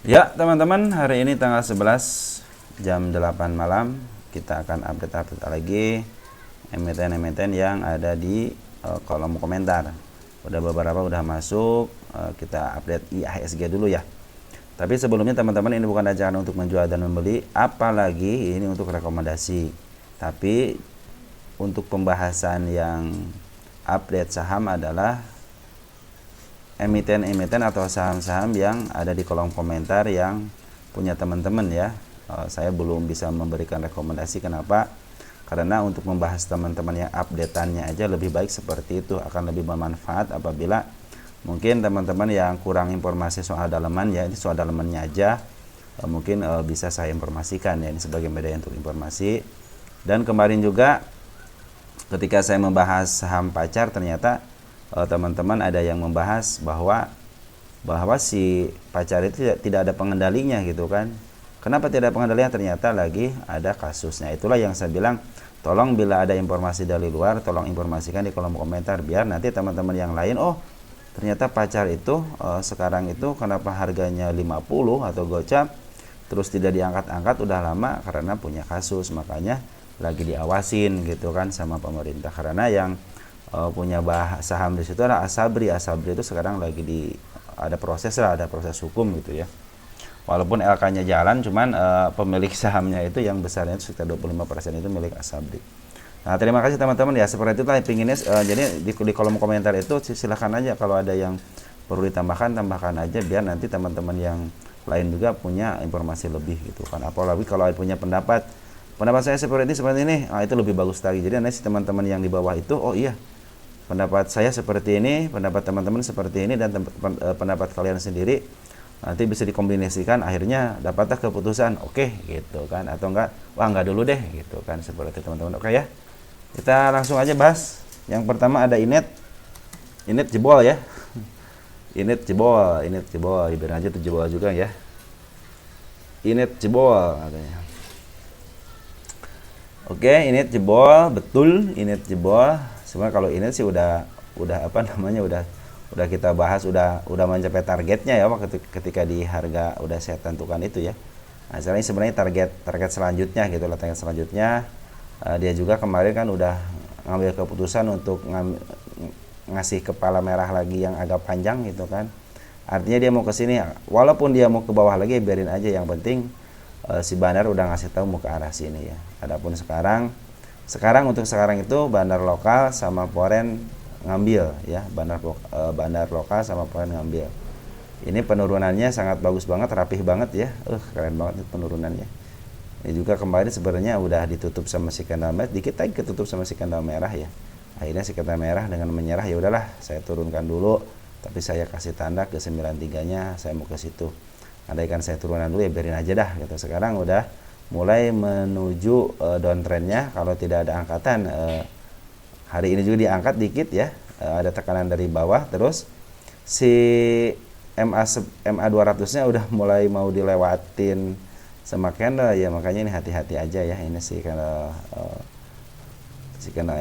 Ya teman-teman, hari ini tanggal 11 jam 8 malam kita akan update lagi emiten-emiten yang ada di kolom komentar. Udah beberapa udah masuk, kita update IHSG dulu ya. Tapi sebelumnya teman-teman, ini bukan ajakan untuk menjual dan membeli, apalagi ini untuk rekomendasi. Tapi untuk pembahasan yang update saham adalah emiten-emiten atau saham-saham yang ada di kolom komentar yang punya teman-teman ya. Saya belum bisa memberikan rekomendasi. Kenapa? Karena untuk membahas teman-teman yang updateannya aja lebih baik seperti itu, akan lebih bermanfaat apabila mungkin teman-teman yang kurang informasi soal daleman ya, ini soal dalemannya aja mungkin bisa saya informasikan ya, ini sebagai media untuk informasi. Dan kemarin juga ketika saya membahas saham pacar, ternyata teman-teman ada yang membahas bahwa si pacar itu tidak ada pengendalinya gitu kan. Kenapa tidak ada pengendalinya? Ternyata lagi ada kasusnya. Itulah yang saya bilang, tolong bila ada informasi dari luar, tolong informasikan di kolom komentar biar nanti teman-teman yang lain, oh ternyata pacar itu sekarang itu kenapa harganya 50 atau gocap terus tidak diangkat-angkat udah lama, karena punya kasus, makanya lagi diawasin gitu kan sama pemerintah. Karena yang punya saham di situ adalah Asabri. Asabri itu sekarang lagi ada proses hukum gitu ya. Walaupun LK-nya jalan, cuman pemilik sahamnya itu yang besarnya itu sekitar 25% itu milik Asabri. Nah, terima kasih teman-teman ya. Seperti itu lah pinginnya. Jadi di kolom komentar itu silahkan aja, kalau ada yang perlu ditambahkan, tambahkan aja biar nanti teman-teman yang lain juga punya informasi lebih gitu kan. Apalagi kalau punya pendapat saya seperti ini, itu lebih bagus lagi. Jadi nanti teman-teman yang di bawah itu, oh iya, pendapat saya seperti ini, pendapat teman-teman seperti ini, dan pendapat kalian sendiri nanti bisa dikombinasikan, akhirnya dapatlah keputusan oke gitu kan, atau enggak, wah enggak dulu deh gitu kan, seperti teman-teman. Oke ya, kita langsung aja bahas. Yang pertama ada Inet jebol ya. Inet jebol, ibarat aja tuh jebol juga ya. Inet jebol katanya. Oke, Inet jebol, betul Inet jebol. Sebenarnya kalau Inet sih udah apa namanya, udah kita bahas, udah mencapai targetnya ya, waktu ketika di harga udah saya tentukan itu ya. Nah, sebenarnya target selanjutnya gitu lah, target selanjutnya dia juga kemarin kan udah ngambil keputusan untuk ngasih kepala merah lagi yang agak panjang gitu kan. Artinya dia mau ke sini, walaupun dia mau ke bawah lagi biarin aja, yang penting si Bandar udah ngasih tahu mau ke arah sini ya. Adapun sekarang untuk sekarang itu bandar lokal sama foreign ngambil ya, bandar lokal sama foreign ngambil. Ini penurunannya sangat bagus banget, rapih banget ya. Keren banget penurunannya. Ini juga kemarin sebenarnya udah ditutup sama si candle merah, dikit lagi ketutup sama si candle merah ya. Akhirnya si candle merah dengan menyerah, ya udahlah saya turunkan dulu, tapi saya kasih tanda ke 93-nya, saya mau ke situ. Andaikan saya turunan dulu ya biarin aja dah gitu. Sekarang udah mulai menuju downtrendnya, kalau tidak ada angkatan. Hari ini juga diangkat dikit ya, ada tekanan dari bawah, terus si MA 200-nya udah mulai mau dilewatin sama candle ya, makanya ini hati-hati aja ya. Ini si candle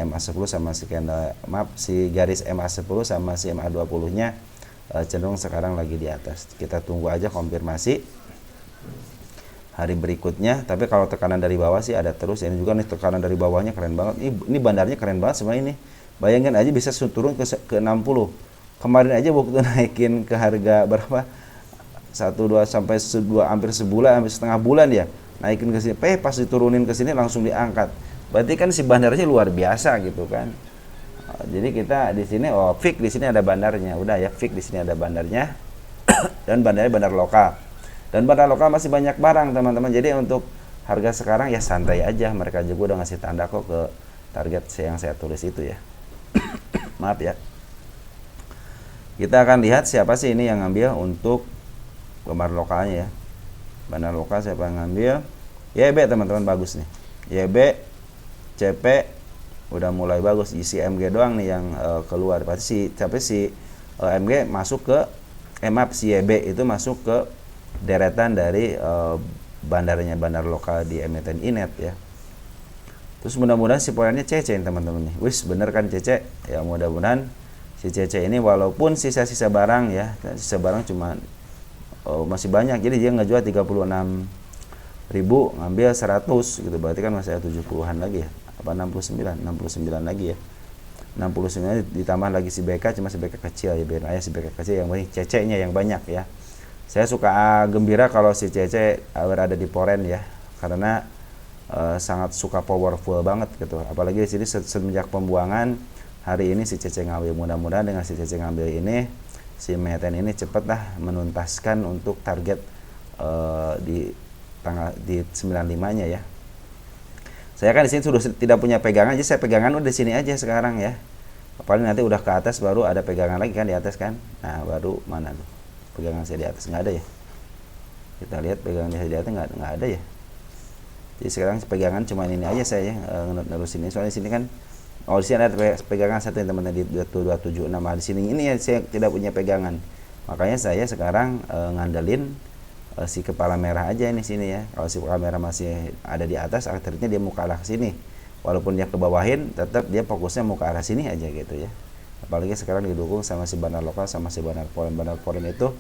MA 10 sama si garis MA 10 sama si MA 20-nya cenderung sekarang lagi di atas. Kita tunggu aja konfirmasi hari berikutnya. Tapi kalau tekanan dari bawah sih ada terus. Ini juga nih tekanan dari bawahnya keren banget. Ini bandarnya keren banget sebenarnya ini. Bayangkan aja bisa turun ke 60. Kemarin aja waktu naikin ke harga berapa? 1-2 sampai 2 hampir sebulan, hampir setengah bulan ya. Naikin ke sini, pas diturunin ke sini langsung diangkat. Berarti kan si bandarnya luar biasa gitu kan. Jadi kita di sini fix di sini ada bandarnya. Udah ya, fix di sini ada bandarnya. Dan bandarnya bandar lokal. Dan bandar lokal masih banyak barang teman-teman. Jadi untuk harga sekarang ya santai aja. Mereka juga udah ngasih tanda kok ke target yang saya tulis itu ya. Maaf ya. Kita akan lihat siapa sih ini yang ngambil untuk bandar lokalnya ya. Bandar lokal siapa yang ngambil? YB teman-teman, bagus nih. YB, CP udah mulai bagus. Si MG doang nih yang keluar. Pasti si MG masuk ke si YB itu masuk ke deretan dari bandarnya bandar lokal di emiten Inet ya. Terus mudah-mudahan si poinnya CC teman-teman nih. Wis bener kan CC ya, mudah-mudahan si CC ini walaupun sisa-sisa barang ya, sisa barang cuma masih banyak, jadi dia ngejual 36.000 ngambil 100 gitu, berarti kan masih ada 70-an lagi ya, apa 69 lagi ya, 69 ditambah lagi si BK, cuma si BK kecil ya, biar aja si BK kecil, yang penting cece-nya yang banyak ya. Saya suka gembira kalau si cece berada di Poren ya, karena sangat suka powerful banget gitu, apalagi di sini semenjak pembuangan hari ini si Cece ngambil, mudah-mudahan dengan si Cece ngambil ini si Meten ini cepet lah menuntaskan untuk target di tanggal di 95-nya ya. Saya kan di sini sudah tidak punya pegangan, jadi saya pegangan udah di sini aja sekarang ya. Paling nanti udah ke atas baru ada pegangan lagi kan di atas kan. Nah, baru mana tuh? Pegangan saya di atas nggak ada ya. Kita lihat pegangan saya di atas nggak ada ya. Jadi sekarang pegangan cuma ini aja saya nerusin ini, soalnya di sini kan di sini ada pegangan satu yang teman-teman di 2276. Di sini ini ya saya tidak punya pegangan. Makanya saya sekarang ngandelin si kepala merah aja ini sini ya. Kalau si kepala merah masih ada di atas, akhirnya dia mau ke arah sini. Walaupun dia ke bawahin, tetap dia fokusnya mau ke arah sini aja gitu ya. Apalagi sekarang didukung sama si bandar lokal sama si bandar Poren. Bandar Poren itu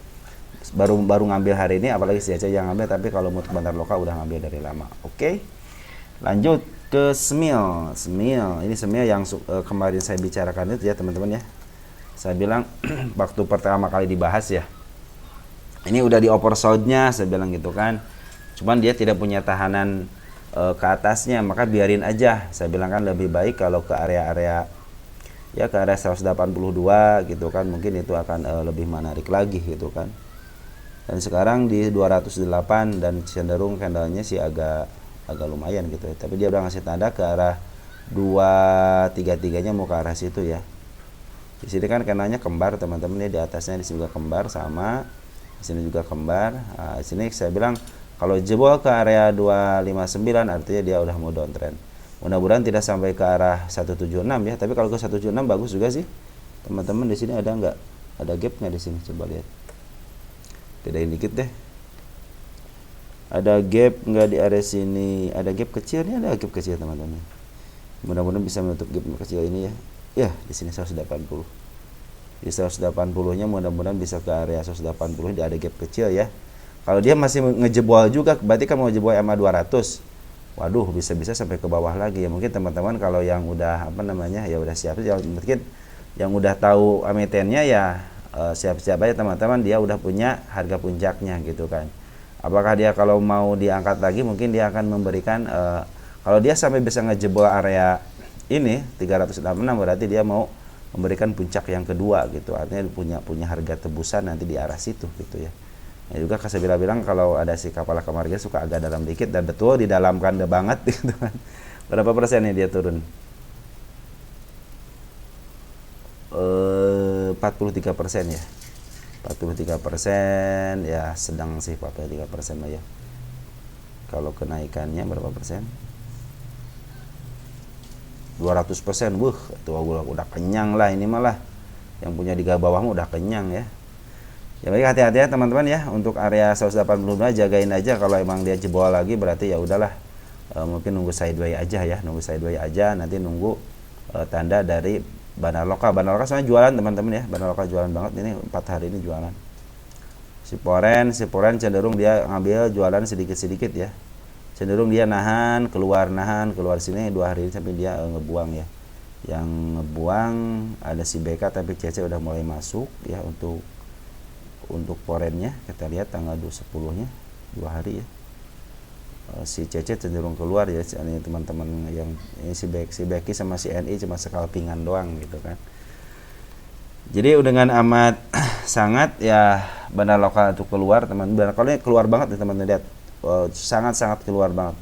baru ngambil hari ini, apalagi si Aceh yang ngambil, tapi kalau mau ke bandar lokal udah ngambil dari lama. Oke. Lanjut ke Smil. Ini Smil yang kemarin saya bicarakan itu ya teman-teman ya. Saya bilang waktu pertama kali dibahas ya, ini udah di oversold-nya saya bilang gitu kan, cuman dia tidak punya tahanan ke atasnya, maka biarin aja. Saya bilang kan lebih baik kalau ke area-area ya, ke area 182 gitu kan, mungkin itu akan lebih menarik lagi gitu kan. Dan sekarang di 208 dan cenderung candlenya sih agak lumayan gitu ya. Tapi dia udah ngasih tanda ke arah 233-nya mau ke arah situ ya. Di sini kan candlenya kembar teman-teman ya, di atasnya di sini juga kembar sama, di sini juga kembar. Nah, di sini saya bilang kalau jebol ke area 259 artinya dia udah mau downtrend. Mudah-mudahan tidak sampai ke arah 176 ya, tapi kalau ke 176 bagus juga sih. Teman-teman di sini ada nggak? Ada gap nggak di sini? Coba lihat. Bedain dikit deh. Ada gap nggak di area sini? Ada gap kecil nih, ada gap kecil teman-teman. Mudah-mudahan bisa menutup gap kecil ini ya. Ya, di sini 180. Di 180-nya mudah-mudahan bisa ke area 180, dia ada gap kecil ya. Kalau dia masih ngejebol juga, berarti kan mau jebol MA 200. Waduh, bisa-bisa sampai ke bawah lagi ya. Mungkin teman-teman kalau yang udah ya udah siap ya, mungkin yang udah tahu emitennya ya siap-siap aja teman-teman, dia udah punya harga puncaknya gitu kan. Apakah dia kalau mau diangkat lagi, mungkin dia akan memberikan kalau dia sampai bisa ngejebol area ini 366, berarti dia mau memberikan puncak yang kedua gitu. Artinya punya harga tebusan nanti di arah situ gitu ya. Ya juga saya bilang kalau ada si kepala kemarga suka agak dalam dikit, dan betul di dalam kanda banget gitu kan. Berapa persen nih dia turun? 43% ya. 43% ya, sedang sih 43% lah ya. Kalau kenaikannya berapa persen? 200%. Tuh udah kenyang lah ini malah. Yang punya di bawahmu udah kenyang ya. Ya baik, hati-hati ya teman-teman ya, untuk area 182 jagain aja. Kalau emang dia jebol lagi berarti ya udahlah, mungkin nunggu sideways aja ya, nanti nunggu tanda dari bandar lokal. Bandar lokal soalnya jualan teman-teman ya, bandar lokal jualan banget ini 4 hari ini jualan. Si Poren cenderung dia ngambil jualan sedikit-sedikit ya, cenderung dia nahan keluar sini 2 hari ini sampai dia ngebuang ya. Yang ngebuang ada si BK, tapi CC udah mulai masuk ya untuk Porennya. Kita lihat tanggal 10-nya 2 hari ya. Si CC cenderung keluar ya, ini teman-teman yang ini si Becky sama si NI cuma sekalpingan doang gitu kan. Jadi dengan amat sangat ya bandar lokal itu keluar, teman-teman. Bandar lokalnya keluar banget nih teman-teman, lihat. Sangat keluar banget.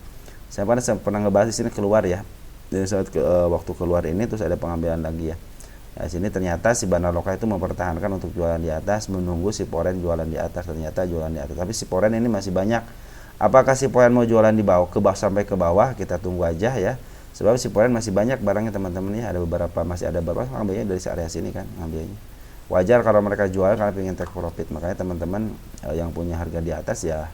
Saya pernah ngebahas di sini keluar ya. Dari saat waktu keluar ini terus ada pengambilan lagi ya. Nah, sini ternyata si bandar lokal itu mempertahankan untuk jualan di atas, menunggu si Poren jualan di atas. Ternyata jualan di atas, tapi si Poren ini masih banyak. Apakah si Poren mau jualan di bawah sampai ke bawah? Kita tunggu aja ya. Sebab si Poren masih banyak barangnya teman-teman ya. Masih ada beberapa ngambilnya dari area sini kan ngambilnya. Wajar kalau mereka jual karena pengen take profit. Makanya teman-teman yang punya harga di atas ya,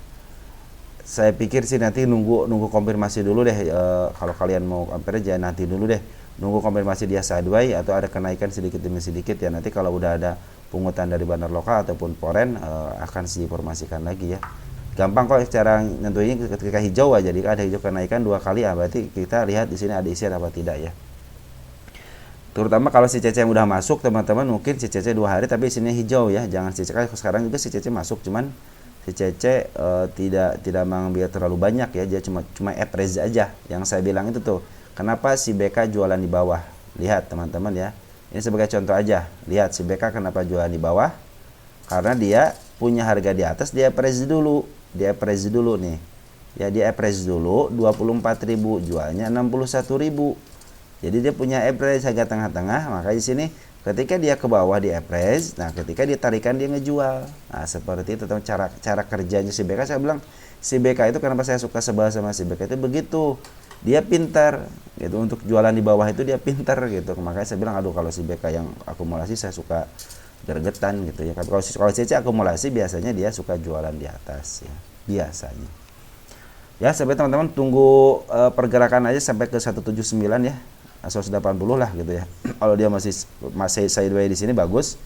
saya pikir sih nanti nunggu konfirmasi dulu deh. Kalau kalian mau ampere jangan nanti dulu deh. Nunggu konfirmasi dia sideways atau ada kenaikan sedikit demi sedikit ya. Nanti kalau udah ada pungutan dari bandar lokal ataupun foreign akan diinformasikan lagi ya. Gampang kok cara nentuinnya ketika hijau aja. Jika ada hijau kenaikan 2 kali ya berarti kita lihat di sini ada isian apa tidak ya. Terutama kalau si CC udah masuk teman-teman, mungkin si CC 2 hari tapi isinya hijau ya. Jangan si CC, sekarang juga si CC masuk cuman si CC tidak mengambil terlalu banyak ya. Dia cuma average aja. Yang saya bilang itu tuh, kenapa si BK jualan di bawah? Lihat teman-teman ya. Ini sebagai contoh aja. Lihat si BK kenapa jualan di bawah? Karena dia punya harga di atas, dia average dulu. Dia average dulu nih. Ya, dia average dulu 24.000, jualnya 61.000. Jadi dia punya average harga tengah-tengah, maka di sini ketika dia ke bawah di average, nah ketika ditarikan dia ngejual. Nah, seperti itu teman cara kerjanya si BK. Saya bilang si BK itu kenapa saya suka sebel sama si BK itu begitu. Dia pintar gitu untuk jualan di bawah itu, dia pintar gitu. Makanya saya bilang aduh kalau si BK yang akumulasi saya suka gergetan gitu ya. Kalau CC akumulasi biasanya dia suka jualan di atas ya, biasanya. Ya, sampai teman-teman tunggu pergerakan aja sampai ke 179 ya. 180 lah gitu ya. Kalau dia masih sideways di sini bagus.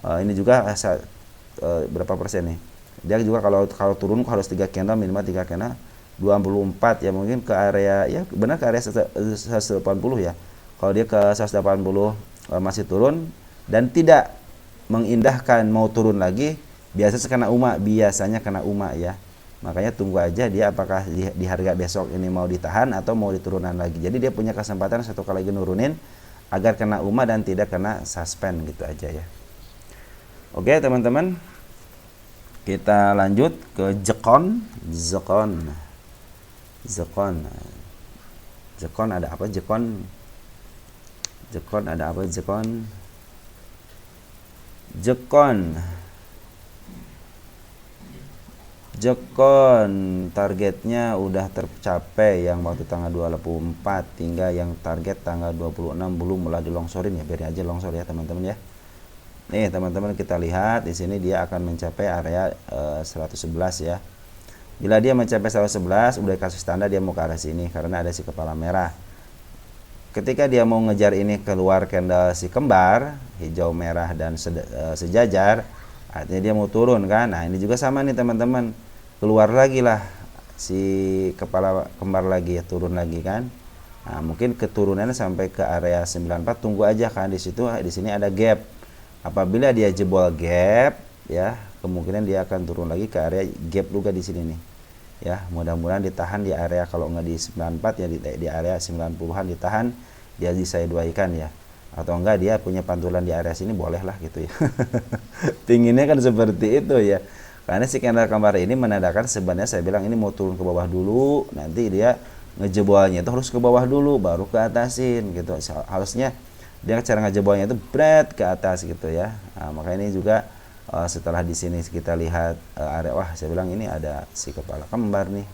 Ini juga berapa persen nih? Dia juga kalau turun harus 3 candle, minimal 3 candle 24 ya, mungkin ke area ya benar ke area 180 ya. Kalau dia ke 180 masih turun dan tidak mengindahkan mau turun lagi, biasanya kena UMA ya. Makanya tunggu aja dia apakah di harga besok ini mau ditahan atau mau diturunan lagi. Jadi dia punya kesempatan satu kali lagi nurunin agar kena UMA dan tidak kena suspend gitu aja ya. Oke teman-teman, kita lanjut ke Zekon ada apa? Zekon ada apa? Zekon targetnya udah tercapai yang waktu tanggal 24 hingga yang target tanggal 26 belum mulai dilongsorin ya, biarin aja longsor ya teman-teman ya. Nih teman-teman kita lihat di sini dia akan mencapai area 111 ya. Bila dia mencapai 111 udah kasus tanda dia mau ke arah sini karena ada si kepala merah. Ketika dia mau ngejar ini keluar candle si kembar hijau merah dan sejajar, artinya dia mau turun kan. Nah ini juga sama nih teman-teman, keluar lagi lah si kepala kembar lagi ya, turun lagi kan. Nah mungkin keturunannya sampai ke area 94, tunggu aja kan di situ. Di sini ada gap. Apabila dia jebol gap ya, kemungkinan dia akan turun lagi ke area gap juga di sini nih ya. Mudah-mudahan ditahan di area, kalau nggak di 94 ya di area 90-an ditahan, dia bisa duaikan ya, atau enggak dia punya pantulan di area sini boleh lah gitu ya. Pinginnya kan seperti itu ya, karena si candle kembar ini menandakan sebenarnya saya bilang ini mau turun ke bawah dulu, nanti dia ngejebolnya itu harus ke bawah dulu baru ke atasin gitu. Harusnya dia cara ngejebolnya itu berat ke atas gitu ya. Nah, maka ini juga setelah di sini kita lihat area, wah saya bilang ini ada si kepala kembar nih,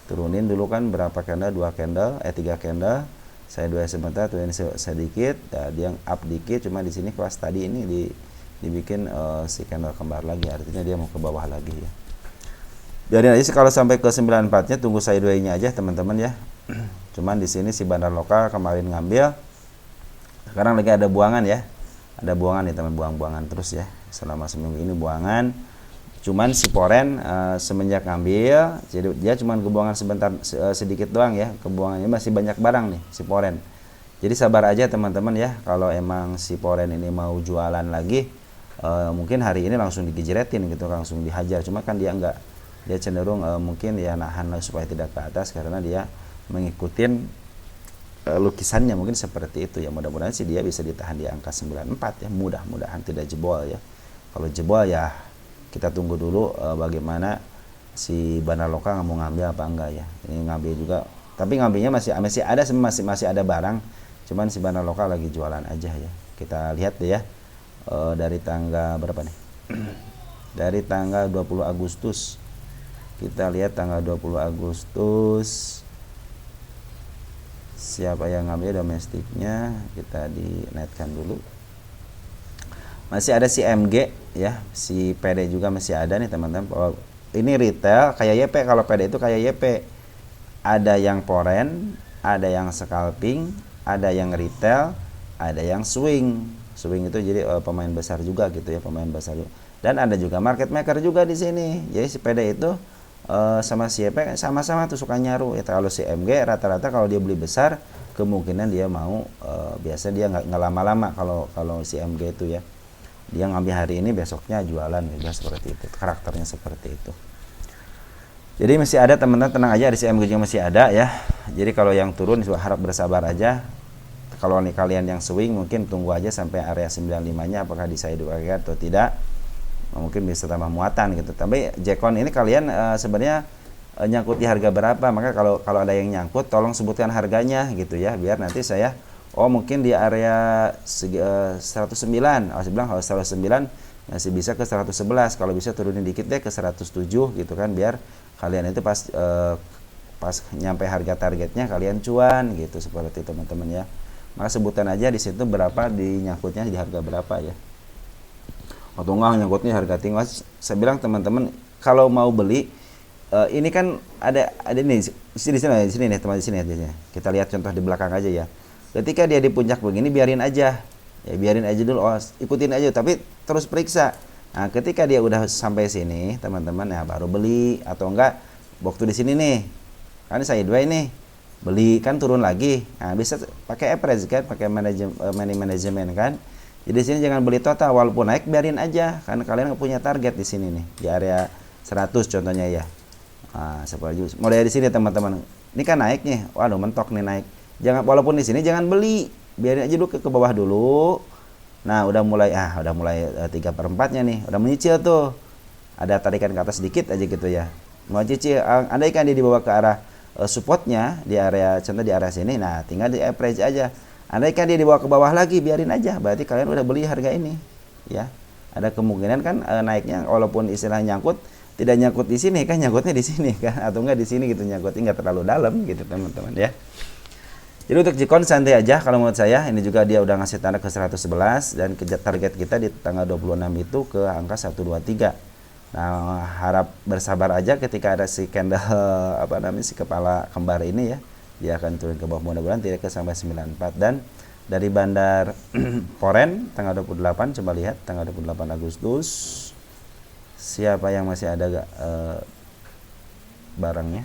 turunin dulu kan berapa candle, 2 candle 3 candle, saya dua sebentar, turunin sedikit, dia up dikit, cuma di sini kelas tadi ini dibikin si candle kembar lagi, artinya dia mau ke bawah lagi ya. Biarin aja sih kalau sampai ke 94 nya tunggu sideways nya aja teman-teman ya. Cuman di sini si bandar lokal kemarin ngambil, sekarang lagi ada buangan ya, ada buangan nih teman, buangan terus ya selama seminggu ini buangan. Cuman si foreign semenjak ngambil, jadi dia cuman kebuangan sebentar sedikit doang ya, kebuangannya masih banyak barang nih si foreign. Jadi sabar aja teman-teman ya, kalau emang si foreign ini mau jualan lagi, mungkin hari ini langsung digejretin gitu, langsung dihajar. Cuma kan dia enggak, dia cenderung mungkin ya nahan supaya tidak ke atas karena dia mengikutin lukisannya mungkin seperti itu ya. Mudah-mudahan sih dia bisa ditahan di angka 94 ya, mudah-mudahan tidak jebol ya. Kalau jebol ya kita tunggu dulu bagaimana si bandar lokal mau ngambil apa enggak ya. Ini ngambil juga, tapi ngambilnya masih ada barang, cuman si bandar lokal lagi jualan aja ya. Kita lihat deh ya dari tanggal berapa nih. Dari tanggal 20 Agustus kita lihat tanggal 20 Agustus siapa yang ngambil domestiknya, kita dinaikkan dulu. Masih ada si MG ya, si PD juga masih ada nih teman-teman. Ini retail kayak YP, kalau PD itu kayak YP. Ada yang foreign, ada yang scalping, ada yang retail, ada yang swing Swing itu jadi pemain besar juga gitu ya, pemain besar juga. Dan ada juga market maker juga di sini. Jadi si PD itu sama si EP sama-sama tuh suka nyaru ya. Kalau si MG rata-rata kalau dia beli besar kemungkinan dia mau biasa dia nggak lama-lama kalau si MG itu ya. Dia ngambil hari ini besoknya jualan juga seperti itu. Karakternya seperti itu. Jadi masih ada teman-teman, tenang aja, di CMG juga masih ada ya. Jadi kalau yang turun harap bersabar aja. Kalau nih kalian yang swing mungkin tunggu aja sampai area 95-nya apakah di sideways atau tidak. Mungkin bisa tambah muatan gitu. Tapi Jekon ini kalian sebenarnya nyangkut di harga berapa? Maka kalau ada yang nyangkut tolong sebutkan harganya gitu ya, biar nanti saya mungkin di area 109. Saya bilang kalau 109 masih bisa ke 111, kalau bisa turunin dikit deh ke 107 gitu kan, biar kalian itu pas nyampe harga targetnya kalian cuan gitu, seperti teman-teman ya. Maka sebutan aja di situ berapa dinyangkutnya di harga berapa ya. Atau enggak nyangkutnya harga tinggi. Saya bilang teman-teman kalau mau beli ini kan ada nih di sini nih teman, di sini aja. Kita lihat contoh di belakang aja ya. Ketika dia di puncak begini biarin aja. Ya biarin aja dulu, ikutin aja tapi terus periksa. Nah, ketika dia udah sampai sini, teman-teman ya baru beli, atau enggak waktu di sini nih. Kan saya dua ini beli kan turun lagi. Nah, bisa pakai average kan, pakai manajemen kan. Jadi di sini jangan beli total, walaupun naik biarin aja karena kalian nggak punya target di sini nih, di area 100 contohnya ya. Nah, seperti mulai dari sini teman-teman. Ini kan naik nih. Waduh, mentok nih naik. Jangan, walaupun di sini jangan beli. Biarin aja dulu ke bawah dulu. Nah, udah mulai 3/4-nya nih, udah menyicil tuh. Ada tarikan ke atas sedikit aja gitu ya. Mau cicil, andaikan dia dibawa ke arah supportnya di area, contoh di area sini, nah tinggal di average aja. Andaikan dia dibawa ke bawah lagi, biarin aja. Berarti kalian udah beli harga ini, ya. Ada kemungkinan kan naiknya, walaupun istilah nyangkut, tidak nyangkut di sini kan, nyangkutnya di sini kan, atau enggak di sini gitu, nyangkutnya enggak terlalu dalam gitu teman-teman ya. Jadi untuk Jikon santai aja kalau menurut saya. Ini juga dia udah ngasih tanda ke 111 dan target kita di tanggal 26 itu ke angka 123. Nah, harap bersabar aja ketika ada si candle si kepala kembar ini ya. Dia akan turun ke bawah, mudah-mudahan tidak ke sampai 94. Dan dari bandar Poren tanggal 28, coba lihat tanggal 28 Agustus siapa yang masih ada barangnya.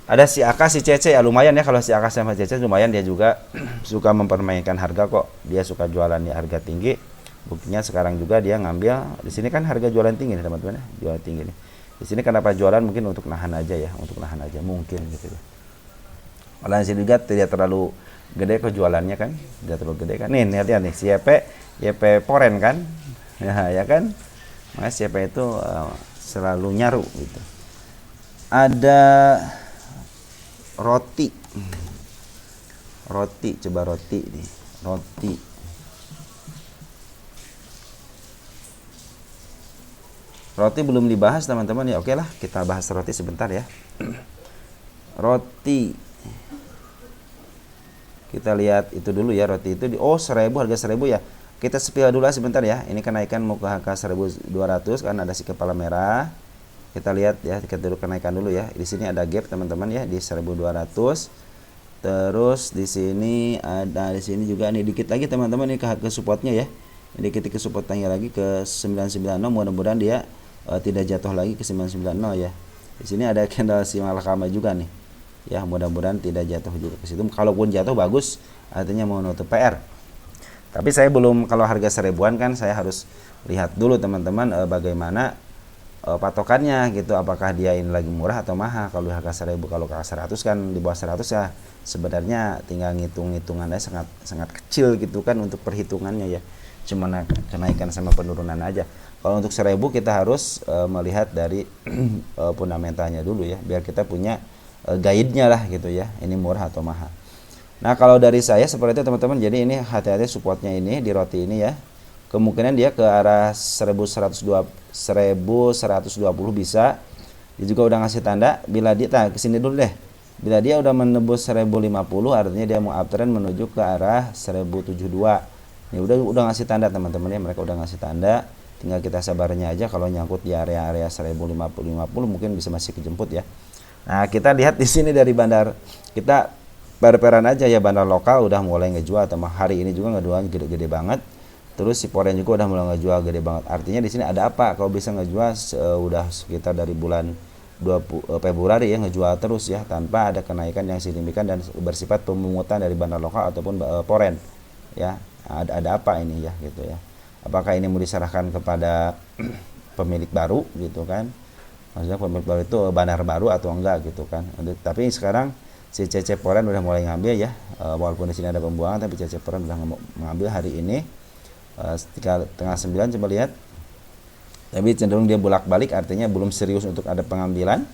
Ada si Aka, si Cece ya, lumayan ya. Kalau si Aka sama Cece lumayan, dia juga suka mempermainkan harga kok. Dia suka jualan di harga tinggi. Buktinya sekarang juga dia ngambil di sini kan harga jualan tinggi nih teman-teman ya, jualan tinggi nih. Di sini kenapa jualan, mungkin untuk nahan aja ya, untuk nahan aja mungkin gitu ya. Malah di sini juga tidak terlalu gede kok jualannya kan, tidak terlalu gede kan. Nih lihat nih si YP Poren kan, ya kan. Makanya si YP itu selalu nyaru gitu. Ada roti, coba roti nih, roti belum dibahas teman-teman ya. Oke lah, kita bahas roti sebentar ya. Roti kita lihat itu dulu ya, roti itu 1000, harga 1000 ya. Kita spill dulu sebentar ya. Ini kenaikan mau ke angka 1200 kan, ada si kepala merah. Kita lihat ya, kita dulu kenaikan dulu ya. Di sini ada gap teman-teman ya di 1200. Terus di sini ada, di sini juga nih dikit lagi teman-teman, ini ke supportnya ya. Ini dikit ke supportnya lagi ke 990. Mudah-mudahan dia tidak jatuh lagi ke 990 ya. Di sini ada candle si Malakama juga nih. Ya, mudah-mudahan tidak jatuh juga ke situ. Kalaupun jatuh bagus, artinya mau nutup PR. Tapi saya belum, kalau harga 1000-an kan saya harus lihat dulu teman-teman bagaimana patokannya gitu, apakah dia ini lagi murah atau mahal. Kalau harga 1000, kalau ke 100 kan, di bawah 100 ya sebenarnya tinggal ngitung-hitungannya sangat kecil gitu kan untuk perhitungannya ya, cuma kenaikan sama penurunan aja. Kalau untuk 1000 kita harus melihat dari fundamentalnya dulu ya, biar kita punya guide-nya lah gitu ya, ini murah atau mahal. Nah, kalau dari saya seperti itu teman-teman. Jadi ini hati-hati supportnya ini di roti ini ya. Kemungkinan dia ke arah 1120 bisa. Dia juga udah ngasih tanda bila dia kesini dulu deh. Bila dia udah menembus 1050, artinya dia mau uptrend menuju ke arah 1072. Ini udah ngasih tanda teman-teman ya, mereka udah ngasih tanda. Tinggal kita sabarnya aja, kalau nyangkut di area 1050 mungkin bisa masih kejemput ya. Nah, kita lihat di sini dari bandar kita per-peran aja ya, bandar lokal udah mulai ngejual, atau hari ini juga ngejual gede-gede banget. Terus si Poren juga udah mulai ngejual gede banget. Artinya di sini ada apa? Kalau bisa ngejual udah sekitar dari bulan 20 Februari ya, ngejual terus ya, tanpa ada kenaikan yang signifikan dan bersifat pemungutan dari bandar lokal ataupun Poren. Ya, ada apa ini ya gitu ya. Apakah ini mau diserahkan kepada pemilik baru gitu kan? Maksudnya pemilik baru itu bandar baru atau enggak gitu kan. Tapi sekarang si CC Poren udah mulai ngambil ya, walaupun di sini ada pembuangan tapi CC Poren udah mengambil hari ini tengah 9, coba lihat. Tapi cenderung dia bolak-balik, artinya belum serius untuk ada pengambilan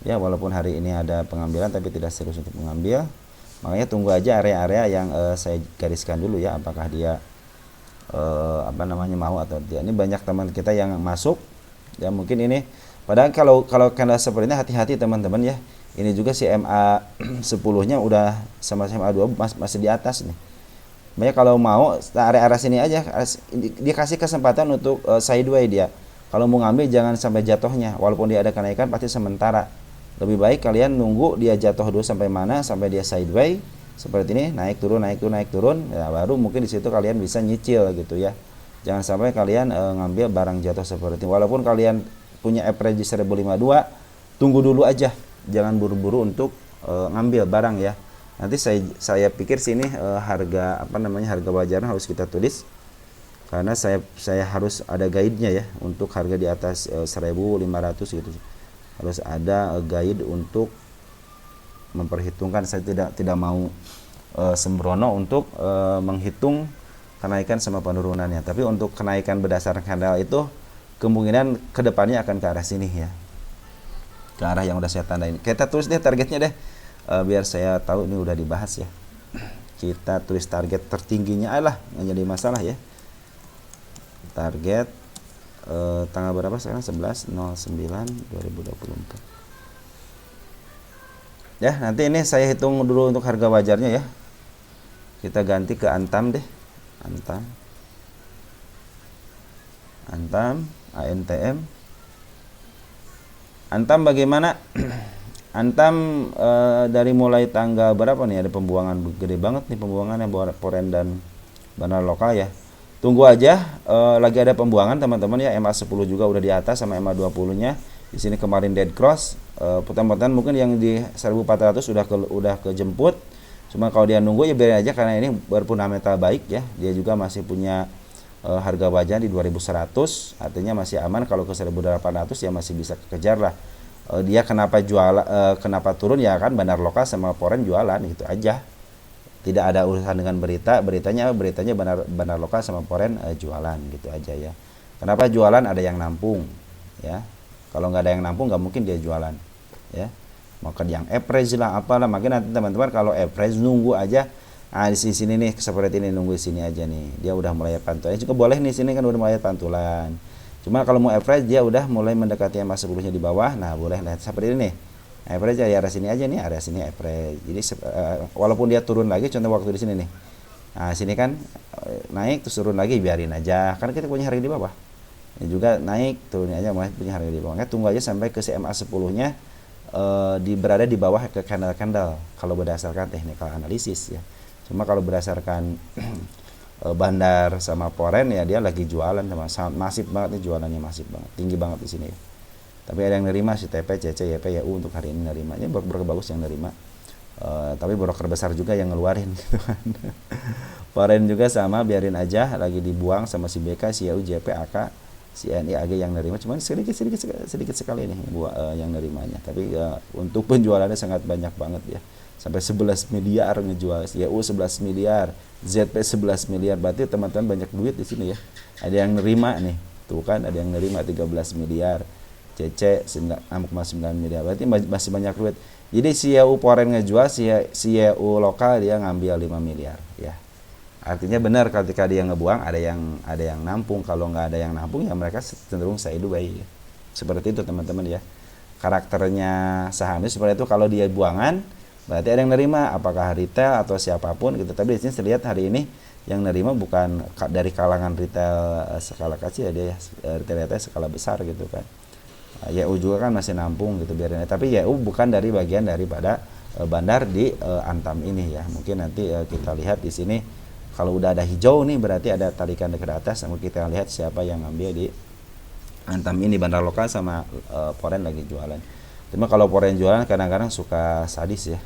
ya, walaupun hari ini ada pengambilan tapi tidak serius untuk mengambil. Makanya tunggu aja area-area yang saya gariskan dulu ya, apakah dia mau atau tidak. Ini banyak teman kita yang masuk ya, mungkin ini padahal kalau candle seperti ini hati-hati teman-teman ya. Ini juga si MA 10-nya udah sama MA 2 masih di atas nih. Makanya kalau mau area-area sini aja dikasih kesempatan untuk sideway dia. Kalau mau ngambil jangan sampai jatuhnya, walaupun dia ada kenaikan pasti sementara. Lebih baik kalian nunggu dia jatuh dulu sampai mana, sampai dia sideway seperti ini, naik turun ya, baru mungkin di situ kalian bisa nyicil gitu ya. Jangan sampai kalian ngambil barang jatuh seperti ini. Walaupun kalian punya average 1052, tunggu dulu aja, jangan buru-buru untuk ngambil barang ya. Nanti saya pikir sini harga harga wajarnya harus kita tulis, karena saya harus ada guide-nya ya untuk harga di atas 1.500 gitu. Harus ada guide untuk memperhitungkan. Saya tidak mau sembrono untuk menghitung kenaikan sama penurunannya. Tapi untuk kenaikan berdasarkan candle itu kemungkinan kedepannya akan ke arah sini ya, ke arah yang udah saya tandain. Kita tulis deh targetnya deh, biar saya tahu ini udah dibahas ya. Kita tulis target tertingginya lah, nggak jadi masalah ya. Target tanggal berapa sekarang? 11/09/2024 ya. Nanti ini saya hitung dulu untuk harga wajarnya ya. Kita ganti ke Antam deh, Antam ANTM. Antam bagaimana? Antam dari mulai tanggal berapa nih, ada pembuangan gede banget nih pembuangannya Poren dan bandar lokal ya. Tunggu aja, lagi ada pembuangan teman-teman ya. MA 10 juga udah di atas sama MA 20-nya. Di sini kemarin dead cross, putar-putar mungkin yang di 1400 udah kejemput. Cuma kalau dia nunggu ya biarin aja, karena ini berfundamental baik ya. Dia juga masih punya harga wajar di 2100, artinya masih aman. Kalau ke 1800 ya masih bisa kejar lah. Dia kenapa kenapa turun ya kan, bandar lokal sama Poren jualan gitu aja. Tidak ada urusan dengan beritanya bandar lokal sama Poren jualan gitu aja ya. Kenapa jualan? Ada yang nampung ya. Kalau nggak ada yang nampung nggak mungkin dia jualan ya. Mau ke yang average lah apalah, makanya nanti teman-teman kalau average nunggu aja. Nah di sini nih seperti ini, nunggu di sini aja nih. Dia udah mulai pantulan. Juga boleh nih, sini kan udah mulai pantulan. Cuma kalau mau average dia udah mulai mendekati MA 10-nya di bawah. Nah, boleh lihat seperti ini nih. Average ya area sini aja nih, area sini average. Jadi walaupun dia turun lagi, contoh waktu di sini nih. Nah, sini kan naik terus turun lagi, biarin aja. Karena kita punya harga di bawah. Ini juga naik, turunnya aja mulai punya harga di bawah. Tunggu aja sampai ke CMA 10-nya berada di bawah ke candle kalau berdasarkan technical analisis ya. Cuma kalau berdasarkan bandar sama Poren ya dia lagi jualan sangat masif banget nih, jualannya masif banget, tinggi banget di sini ya. Tapi ada yang nerima si TP, CC, YP, YU untuk hari ini nerimanya, broker bagus yang nerima. Tapi broker besar juga yang ngeluarin gitu kan. Poren juga sama, biarin aja lagi dibuang sama si BK, si YU, JP, AK, si NI, AG yang nerima. Cuman sedikit sekali nih yang nerimanya. Tapi untuk penjualannya sangat banyak banget ya. Sampai 11 miliar ngejual, YU 11 miliar, ZP 11 miliar. Berarti teman-teman banyak duit di sini ya. Ada yang nerima nih. Tuh kan ada yang nerima 13 miliar. CC 6,9 miliar. Berarti masih banyak duit. Jadi si YU Poren ngejual, si YU lokal dia ngambil 5 miliar ya. Artinya benar ketika dia ngebuang ada yang nampung. Kalau nggak ada yang nampung ya mereka cenderung sideways ya. Seperti itu teman-teman ya. Karakternya sahamnya seperti itu. Kalau dia buangan berarti ada yang nerima, apakah retail atau siapapun gitu. Tapi di sini saya lihat hari ini yang nerima bukan dari kalangan retail skala kecil ya, dia retail skala besar gitu kan. YU juga kan masih nampung gitu biarin. Tapi YU bukan dari bagian daripada bandar di Antam ini ya. Mungkin nanti kita lihat di sini kalau udah ada hijau nih berarti ada tarikan ke atas. Namun kita lihat siapa yang ngambil di Antam ini, bandar lokal sama Poren lagi jualan. Cuma kalau Poren jualan kadang-kadang suka sadis ya.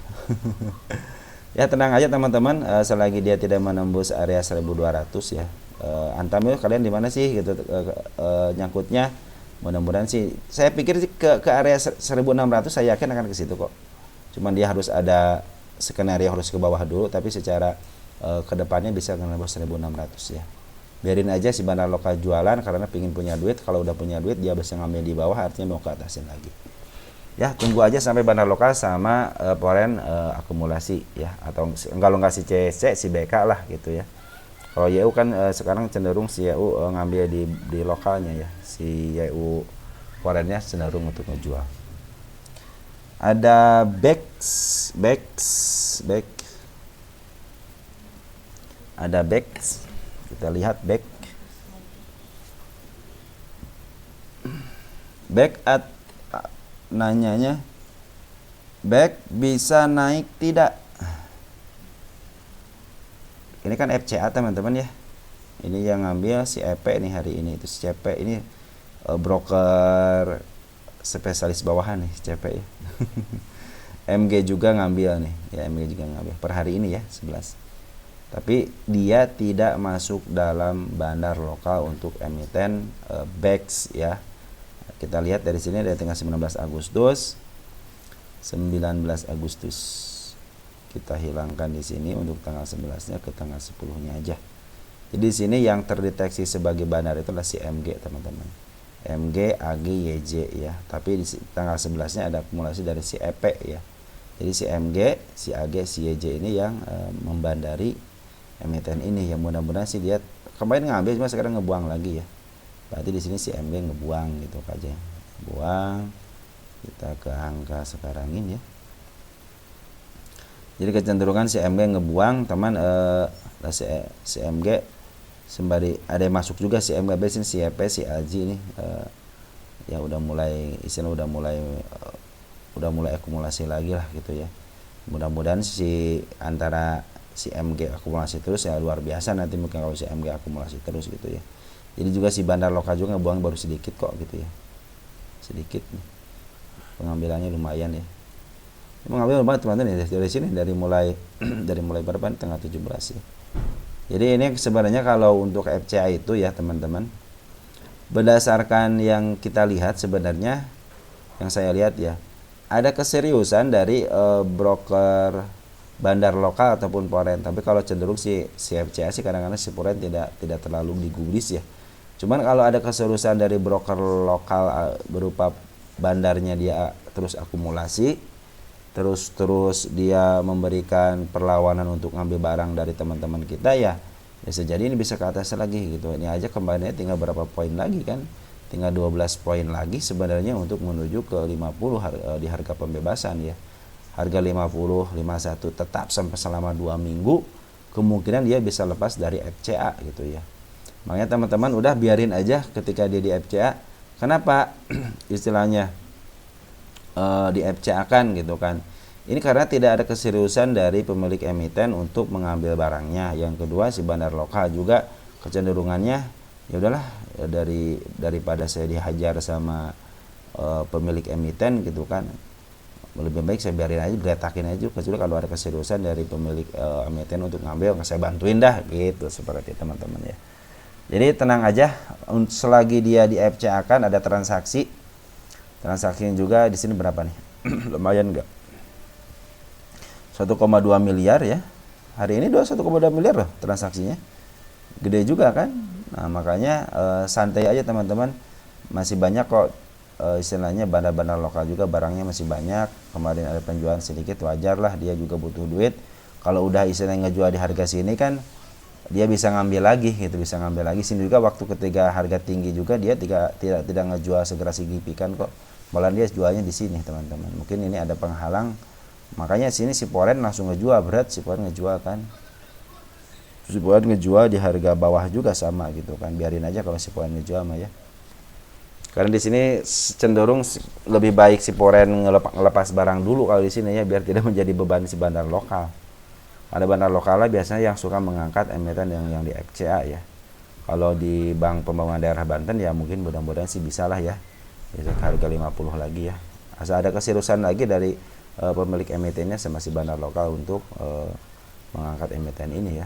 Ya tenang aja teman-teman, selagi dia tidak menembus area 1200 ya. Antam itu kalian di mana sih gitu nyangkutnya. Mudah-mudahan sih, saya pikir sih ke area 1600 saya yakin akan ke situ kok. Cuman dia harus ada skenario harus ke bawah dulu, tapi secara kedepannya bisa nembus 1600 ya. Biarin aja si bandar lokal jualan karena pingin punya duit. Kalau udah punya duit dia bisa ngambil di bawah, artinya mau ke atasin lagi. Ya tunggu aja sampai bandar lokal sama Poren akumulasi ya, atau kalau nggak si CC si BK lah gitu ya. Kalau YU kan sekarang cenderung si YU ngambil di lokalnya ya, si YU Porennya cenderung untuk ngejual. Ada back ada back, kita lihat back at nanyanya back bisa naik tidak. Ini kan FCA teman-teman ya, ini yang ngambil si EP nih hari ini. Itu si CP ini broker spesialis bawahan nih CP ya. MG juga ngambil nih ya, MG juga ngambil per hari ini ya 11. Tapi dia tidak masuk dalam bandar lokal untuk emiten BEX ya. Kita lihat dari sini dari tanggal 19 Agustus. Kita hilangkan di sini untuk tanggal 11-nya ke tanggal 10-nya aja. Jadi di sini yang terdeteksi sebagai bandar itu adalah si MG teman-teman. MG, AG, YJ ya. Tapi di tanggal 11-nya ada akumulasi dari si EP ya. Jadi si MG, si AG, si YJ ini yang membandari emiten ini. Yang mudah-mudahan sih dia kemarin ngambil cuma sekarang ngebuang lagi ya. Berarti di sini si MG ngebuang gitu aja. Buang. Kita ke angka sekarang ini ya. Jadi kecenderungan si MG ngebuang teman si MG sembari ada yang masuk juga si MG besin si EP si AJ ini ya udah mulai istilah udah mulai akumulasi lagi lah gitu ya. Mudah-mudahan si antara si MG akumulasi terus ya luar biasa nanti mungkin kalau si MG akumulasi terus gitu ya. Jadi juga si bandar lokal juga ngebuang baru sedikit kok gitu ya. Sedikit nih. Pengambilannya lumayan ya. Mengambil lumayan teman-teman ya dari sini dari mulai berapa tanggal 17 ya. Jadi ini sebenarnya kalau untuk FCA itu ya teman-teman, berdasarkan yang kita lihat sebenarnya yang saya lihat ya, ada keseriusan dari broker bandar lokal ataupun Poren. Tapi kalau cenderung si FCA sih kadang-kadang si Poren tidak terlalu digubris ya. Cuman kalau ada keseriusan dari broker lokal berupa bandarnya dia terus akumulasi, terus dia memberikan perlawanan untuk ngambil barang dari teman-teman kita ya bisa jadi ini bisa ke atas lagi gitu. Ini aja kembalinya tinggal berapa poin lagi kan, tinggal 12 poin lagi sebenarnya untuk menuju ke 50 di harga pembebasan ya. Harga 50 51 tetap sampai selama 2 minggu, kemungkinan dia bisa lepas dari FCA gitu ya. Makanya teman-teman udah biarin aja ketika dia di FCA. Kenapa istilahnya di FCA kan gitu kan? Ini karena tidak ada keseriusan dari pemilik emiten untuk mengambil barangnya. Yang kedua si bandar lokal juga kecenderungannya ya udahlah daripada saya dihajar sama pemilik emiten gitu kan. Lebih baik saya biarin aja, beretakin aja kecuali kalau ada keseriusan dari pemilik emiten untuk ngambil saya bantuin dah gitu seperti teman-teman ya. Jadi tenang aja, selagi dia di FCA kan ada transaksinya juga di sini berapa nih? Lumayan enggak? 1,2 miliar ya. Hari ini 1,2 miliar loh transaksinya. Gede juga kan? Nah, makanya santai aja teman-teman. Masih banyak kok istilahnya bandar-bandar lokal juga barangnya masih banyak. Kemarin ada penjualan sedikit, wajar lah dia juga butuh duit. Kalau udah istilahnya ngejual di harga sini kan dia bisa ngambil lagi gitu, bisa ngambil lagi. Sini juga waktu ketika harga tinggi juga dia tidak ngejual segera signifikan kok. Malah dia jualnya di sini teman-teman. Mungkin ini ada penghalang. Makanya sini si Poren langsung ngejual, berat si Poren ngejual kan. Si Poren ngejual di harga bawah juga sama gitu kan. Biarin aja kalau si Poren ngejual mah ya. Karena di sini cenderung lebih baik si Poren ngelepas barang dulu kalau di sini ya, biar tidak menjadi beban si bandar lokal. Ada bandar lokal lah biasanya yang suka mengangkat emiten yang di FCA ya. Kalau di Bank Pembangunan Daerah Banten ya mungkin mudah-mudahan sih bisa lah ya. Bisa harga 50 lagi ya. Asal ada keseriusan lagi dari pemilik emitennya sama si bandar lokal untuk mengangkat emiten ini ya.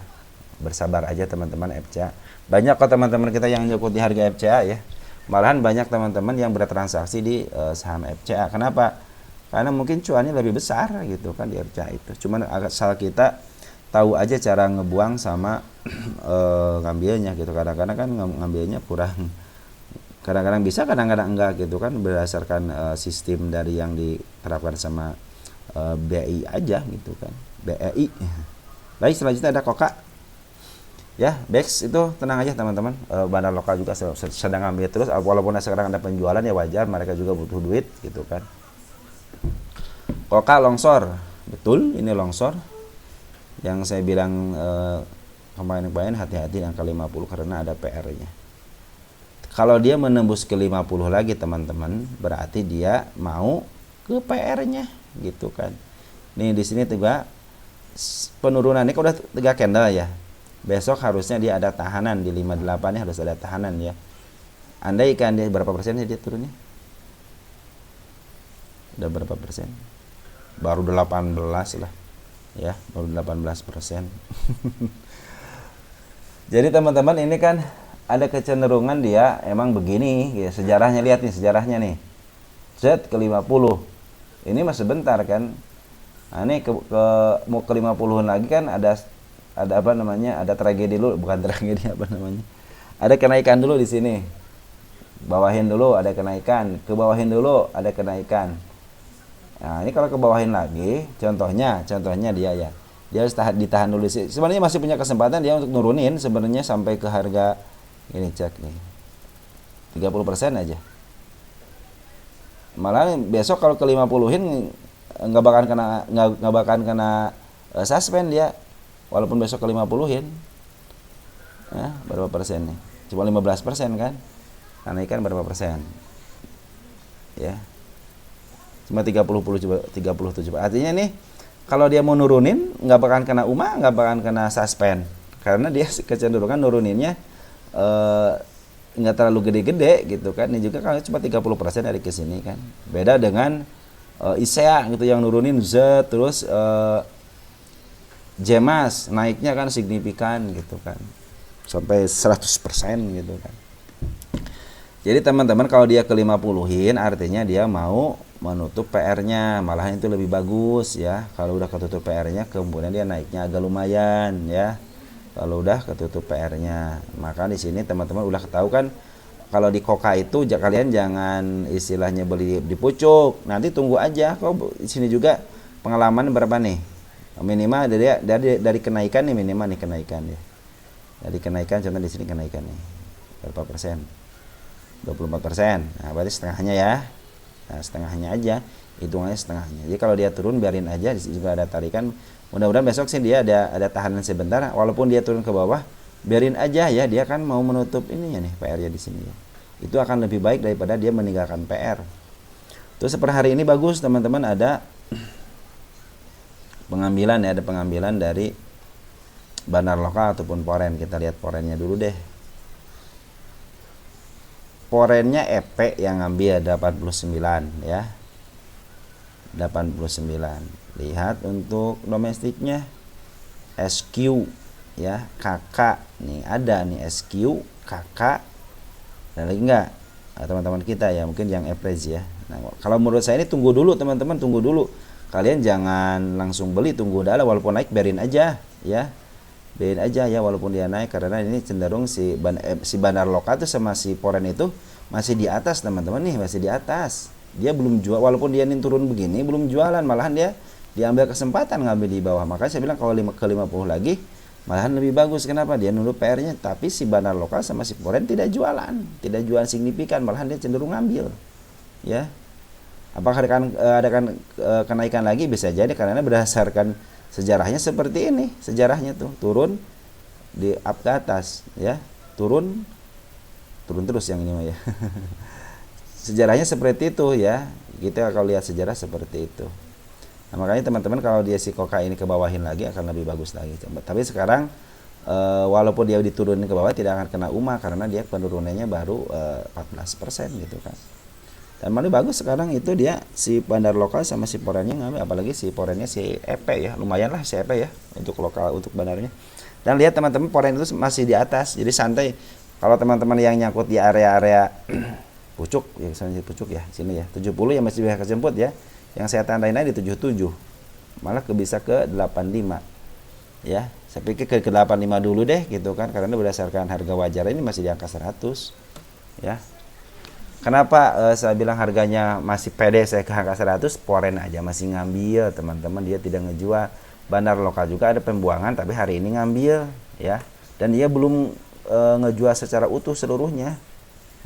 Bersabar aja teman-teman FCA. Banyak kok teman-teman kita yang ngikuti harga FCA ya. Malahan banyak teman-teman yang bertransaksi di saham FCA. Kenapa? Karena mungkin cuannya lebih besar gitu kan di FCA itu. Cuman asal kita tahu aja cara ngebuang sama ngambilnya gitu. Kadang-kadang kan ngambilnya kurang, kadang-kadang bisa, kadang-kadang enggak gitu kan, berdasarkan sistem dari yang diterapkan sama BI aja gitu kan, BEI. Baik, selanjutnya ada Koka. Ya, BEX itu tenang aja teman-teman, bandar lokal juga sedang ambil terus, walaupun sekarang ada penjualan ya wajar, mereka juga butuh duit gitu kan. Koka longsor, betul ini longsor. Yang saya bilang kemarin hati-hati angka 50 karena ada PR-nya. Kalau dia menembus ke 50 lagi teman-teman, berarti dia mau ke PR-nya gitu kan. Nih di sini juga penurunan ini udah 3 candle ya. Besok harusnya dia ada tahanan di 58 nya, harus ada tahanan ya. Andaikan dia berapa persen dia turunnya? Udah berapa persen? Baru 18 lah. Ya, baru 18%. Jadi teman-teman ini kan ada kecenderungan dia emang begini ya, sejarahnya, lihat nih sejarahnya nih. Z ke 50. Ini masih bentar kan. Nah, ini mau ke 50 lagi kan ada apa namanya? Ada tragedi dulu, bukan tragedi apa namanya? Ada kenaikan dulu di sini. Bawahin dulu ada kenaikan, ke bawahin dulu ada kenaikan. Nah, ini kalau ke bawahin lagi, contohnya dia harus ditahan dulu sih. Sebenarnya masih punya kesempatan dia untuk nurunin sebenarnya sampai ke harga ini, cek nih 30% aja. Malah besok kalau ke 50-in nggak bakalan kena suspend dia, walaupun besok ke 50-in. Ya, berapa persen nih? Cuma 15% kan? Kenaikan berapa persen? Ya. Cuma 37. Artinya nih kalau dia mau nurunin nggak bakalan kena UMA, nggak bakalan kena suspend, karena dia kecenderungan nuruninnya nggak terlalu gede-gede gitu kan. Ini juga kalau cuma 30% dari kesini kan, beda dengan ISEA gitu yang nurunin Z, terus Jemas naiknya kan signifikan gitu kan, sampai 100% gitu kan. Jadi teman-teman kalau dia ke 50-in artinya dia mau menutup PR-nya, malahan itu lebih bagus ya. Kalau udah ketutup PR-nya kemudian dia naiknya agak lumayan ya. Kalau udah ketutup PR-nya, maka di sini teman-teman udah ketahui kan, kalau di Koka itu kalian jangan istilahnya beli di pucuk. Nanti tunggu aja. Kok di sini juga pengalaman berapa nih? Minimal dari kenaikan nih, minimal nih kenaikan ya. Dari kenaikan, contoh di sini kenaikan nih. Berapa persen? 24%. Nah, berarti setengahnya ya. Nah, setengahnya aja. Hitungannya setengahnya. Jadi kalau dia turun biarin aja, di sini juga ada tarikan. Mudah-mudahan besok sih dia ada tahanan sebentar, walaupun dia turun ke bawah, biarin aja ya, dia kan mau menutup ininya nih PR-nya di sini ya. Itu akan lebih baik daripada dia meninggalkan PR. Terus per hari ini bagus teman-teman, ada pengambilan ya, ada pengambilan dari bandar lokal ataupun poren. Kita lihat porennya dulu deh. Porennya EP yang ngambil 89 ya. 89. Lihat untuk domestiknya SQ ya, KK. Nih ada nih SQ, KK. Ada lagi enggak? Nah, teman-teman kita ya, mungkin yang average ya. Nah, kalau menurut saya ini tunggu dulu teman-teman, tunggu dulu. Kalian jangan langsung beli, tunggu dulu, walaupun naik biarin aja ya. Biarin aja ya walaupun dia naik, karena ini cenderung si bandar lokal itu sama si poren itu masih di atas teman-teman nih, masih di atas. Dia belum jual, walaupun dia ini turun begini belum jualan, malahan dia diambil kesempatan ngambil di bawah. Makanya saya bilang kalau ke 50 lagi malahan lebih bagus. Kenapa? Dia nunggu PR-nya, tapi si bandar lokal sama si poren tidak jualan signifikan, malahan dia cenderung ngambil. Ya. Apakah ada kenaikan lagi? Bisa jadi, karena berdasarkan sejarahnya seperti ini, sejarahnya tuh turun di up ke atas ya, turun terus yang ini mah ya. sejarahnya seperti itu ya. Kita kalau lihat sejarah seperti itu. Nah, makanya teman-teman kalau dia si Koka ini ke bawahin lagi akan lebih bagus lagi. Tapi sekarang walaupun dia diturunin ke bawah tidak akan kena UMA karena dia penurunannya baru 14% gitu kan. Dan malah bagus sekarang itu dia si bandar lokal sama si porennya ngambil, apalagi si porennya si EP ya, lumayan lah si EP ya untuk lokal untuk bandarnya. Dan lihat teman-teman poren itu masih di atas, jadi santai. Kalau teman-teman yang nyangkut di area-area pucuk, ya misalnya pucuk ya sini ya 70 ya masih bisa kejemput ya. Yang saya tandain di 77, malah bisa ke 85 ya. Saya pikir ke 85 dulu deh gitu kan, karena berdasarkan harga wajar ini masih di angka 100 ya. Kenapa saya bilang harganya masih pede saya ke angka 100? Poren aja masih ngambil teman-teman, dia tidak ngejual. Bandar lokal juga ada pembuangan tapi hari ini ngambil ya, dan dia belum ngejual secara utuh seluruhnya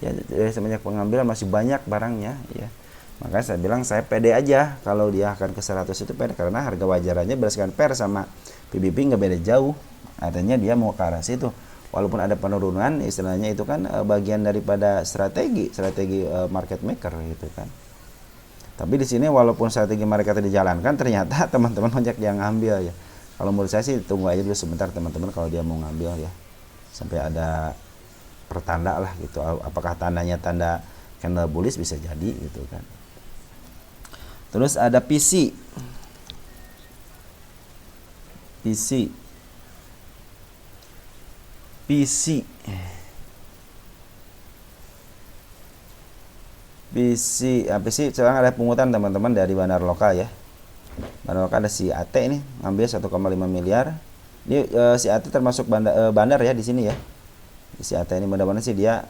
ya, sebanyak pengambilan masih banyak barangnya ya. Makanya saya bilang saya pede aja kalau dia akan ke 100 itu pede, karena harga wajarannya berdasarkan PER sama PBB nggak beda jauh, artinya dia mau ke arah situ. Walaupun ada penurunan, istilahnya itu kan bagian daripada strategi market maker gitu kan. Tapi di sini walaupun strategi market dijalankan, ternyata teman-teman banyak yang ngambil ya. Kalau menurut saya sih tunggu aja dulu sebentar teman-teman kalau dia mau ngambil ya, sampai ada pertanda lah gitu. Apakah tandanya tanda candle bullish bisa jadi gitu kan. Terus ada PC. PC sekarang ada pungutan teman-teman dari bandar lokal ya. Bandar lokal ada si AT ini ngambil 1,5 miliar. Ini si AT termasuk bandar ya di sini ya. Si AT ini mudah-mudahan sih dia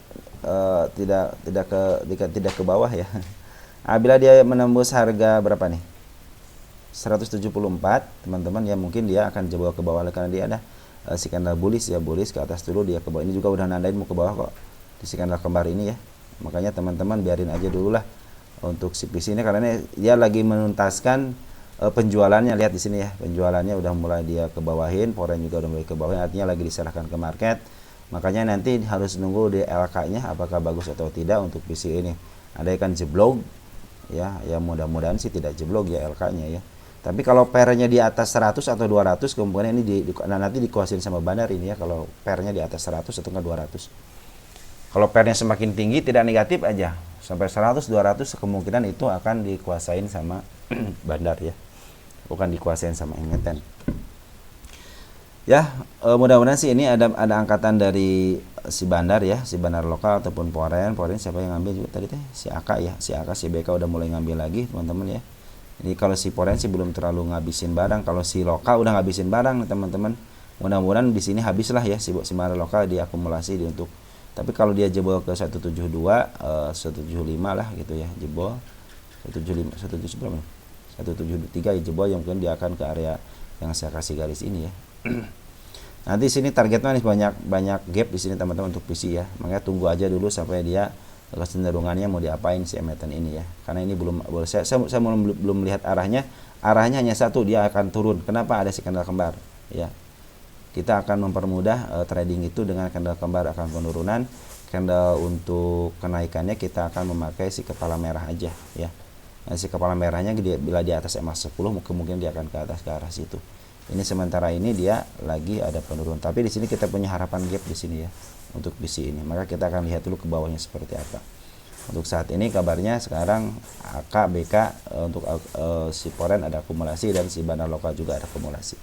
tidak ke bawah ya. Bila dia menembus harga berapa nih? 174 teman-teman ya, mungkin dia akan coba ke bawah karena dia ada si candle bullish ya, bullish ke atas dulu dia ke bawah. Ini juga udah nandain mau ke bawah kok di si candle kembar ini ya. Makanya teman-teman biarin aja dulu lah untuk si PC ini, karena dia lagi menuntaskan penjualannya. Lihat di sini ya, penjualannya udah mulai dia ke bawahin, poren juga udah mulai ke bawahin, artinya lagi diserahkan ke market. Makanya nanti harus nunggu di LK-nya apakah bagus atau tidak untuk PC ini. Ada kan jeblok ya, ya mudah-mudahan sih tidak jeblok ya LK-nya ya. Tapi kalau pernya di atas 100 atau 200 kemungkinan ini nanti dikuasain sama bandar ini ya, kalau pernya di atas 100 atau enggak 200. Kalau pernya semakin tinggi tidak negatif aja sampai 100 200 kemungkinan itu akan dikuasain sama bandar ya. Bukan dikuasain sama emiten. Ya, mudah-mudahan sih ini ada angkatan dari si bandar ya, si bandar lokal ataupun poren siapa yang ngambil juga tadi teh si AK ya, si BK udah mulai ngambil lagi teman-teman ya. Ini kalau si poren sih belum terlalu ngabisin barang, kalau si lokal udah ngabisin barang teman-teman. Mudah-mudahan di sini habis lah ya si bandar lokal diakumulasi untuk. Tapi kalau dia jebol ke 172, 175 lah gitu ya, jebol 175, 170 berapa? 173 ya jebol, yang mungkin dia akan ke area yang saya kasih garis ini ya. Nanti sini targetnya nih banyak gap di sini teman-teman untuk PC ya. Makanya tunggu aja dulu sampai dia kecenderungannya mau diapain si emiten ini ya. Karena ini saya belum melihat arahnya. Arahnya hanya satu, dia akan turun. Kenapa? Ada si candle kembar ya. Kita akan mempermudah trading itu dengan candle kembar akan penurunan. Candle untuk kenaikannya kita akan memakai si kepala merah aja ya. Nah, si kepala merahnya bila di atas EMA 10 kemungkinan dia akan ke atas ke arah situ. Ini sementara ini dia lagi ada penurunan. Tapi di sini kita punya harapan gap di sini ya untuk PC ini. Maka kita akan lihat dulu ke bawahnya seperti apa. Untuk saat ini kabarnya sekarang AK BK untuk si poren ada akumulasi dan si bandar lokal juga ada akumulasi.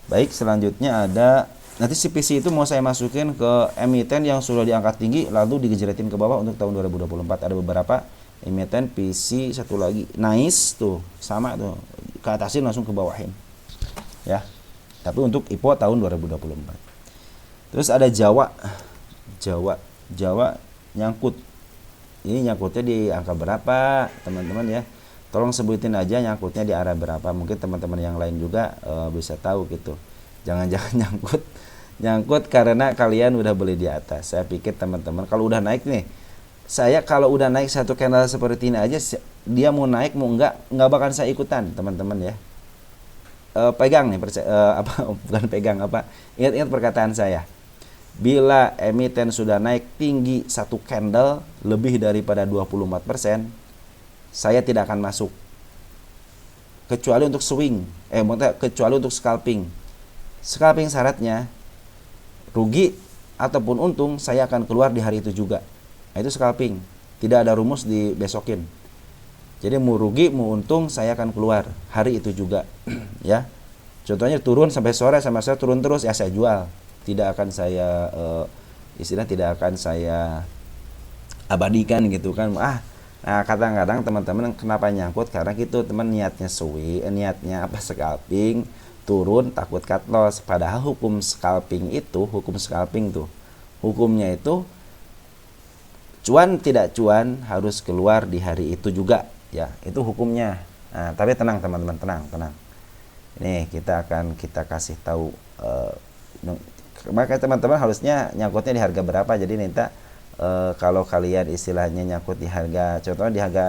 Baik, selanjutnya ada nanti si PC itu mau saya masukin ke emiten yang sudah diangkat tinggi lalu digejretin ke bawah untuk tahun 2024. Ada beberapa emiten PC, satu lagi Nice tuh sama tuh ke atasin langsung ke bawahin ya. Tapi untuk IPO tahun 2024. Terus ada Jawa nyangkut. Ini nyangkutnya di angka berapa teman-teman ya, tolong sebutin aja nyangkutnya di arah berapa. Mungkin teman-teman yang lain juga bisa tahu gitu. Jangan-jangan nyangkut karena kalian udah beli di atas. Saya pikir teman-teman kalau udah naik nih, saya kalau udah naik satu candle seperti ini aja, dia mau naik mau enggak bakal saya ikutan teman-teman ya. Pegang nih bukan pegang ingat perkataan saya. Bila emiten sudah naik tinggi satu candle lebih daripada 24%, saya tidak akan masuk. Kecuali untuk swing, kecuali untuk scalping. Scalping syaratnya rugi ataupun untung saya akan keluar di hari itu juga. Nah, itu scalping. Tidak ada rumus dibesokin. Jadi mau rugi mau untung saya akan keluar hari itu juga. Ya. Contohnya turun sampai sore turun terus ya saya jual. Tidak akan saya tidak akan saya abadikan gitu kan. Nah kadang-kadang teman-teman kenapa nyangkut karena gitu teman niatnya niatnya scalping, turun takut cut loss. Padahal hukum scalping tuh hukumnya itu cuan tidak cuan harus keluar di hari itu juga ya, itu hukumnya. Nah, tapi tenang teman-teman, tenang. Ini kita kasih tahu maka teman-teman harusnya nyangkutnya di harga berapa. Jadi minta kalau kalian istilahnya nyangkut di harga, contohnya di harga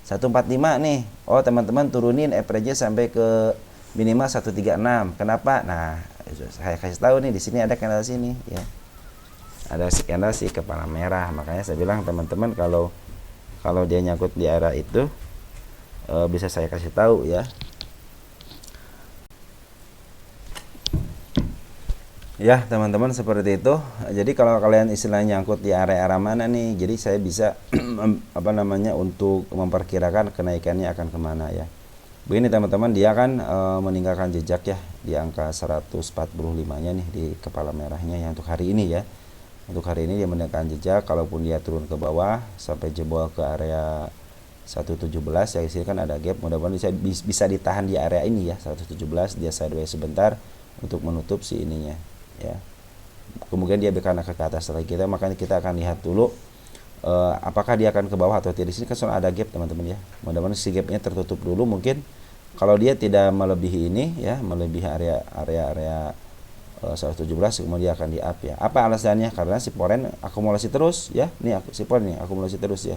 145 nih. Oh, teman-teman turunin average sampai ke minimal 136. Kenapa? Nah, saya kasih tahu nih, di sini ada candle sini ya. Ada candle si kepala merah. Makanya saya bilang teman-teman kalau dia nyangkut di area itu bisa saya kasih tahu ya. Ya teman-teman seperti itu. Jadi kalau kalian istilahnya nyangkut di area mana nih, jadi saya bisa untuk memperkirakan kenaikannya akan kemana ya. Begini teman-teman, dia kan meninggalkan jejak ya di angka 145-nya nih di kepala merahnya ya untuk hari ini ya. Untuk hari ini dia meninggalkan jejak, kalaupun dia turun ke bawah sampai jebol ke area 117 ya, di sini kan ada gap, mudah-mudahan bisa ditahan di area ini ya 117, dia sideways sebentar untuk menutup si ininya ya. Kemudian dia akan ke atas lagi makanya kita akan lihat dulu apakah dia akan ke bawah atau tidak. Di sini kan soal ada gap teman-teman ya. Mudah-mudahan si gapnya tertutup dulu. Mungkin kalau dia tidak melebihi ini ya, melebihi area 117, kemudian dia akan di up ya. Apa alasannya? Karena si foreign akumulasi terus ya. Nih si foreign nih akumulasi terus ya.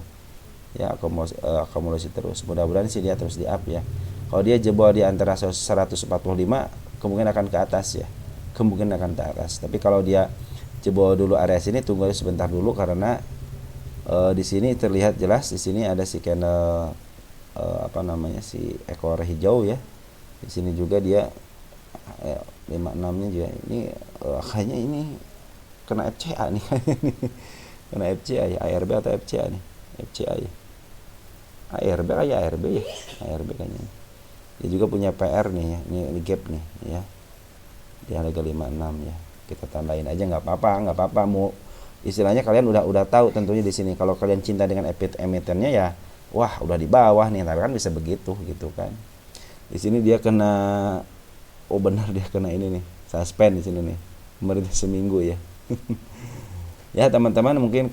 Ya akumulasi terus. Mudah-mudahan sih dia terus di up ya. Kalau dia jebol di antara 145 kemungkinan akan ke atas ya. Kemungkinan akan ke atas. Tapi kalau dia jebol dulu area sini, tunggu sebentar dulu karena di sini terlihat jelas di sini ada si candle si ekor hijau ya. Di sini juga dia 56-nya juga ini kayaknya ini kena FCA nih kena FCA ya, ARB atau FCA nih, FCA ya, ARB kayak ARB ya, ARB kayaknya. Dia juga punya PR nih ya, ini gap nih ya, di harga 56 ya, kita tandain aja nggak apa-apa. Mau istilahnya kalian udah tahu tentunya di sini. Kalau kalian cinta dengan emitennya ya, wah udah di bawah nih, tapi kan bisa begitu gitu kan. Di sini dia kena, oh benar dia kena ini nih, suspend di sini nih, kemarin seminggu ya. Ya teman-teman, mungkin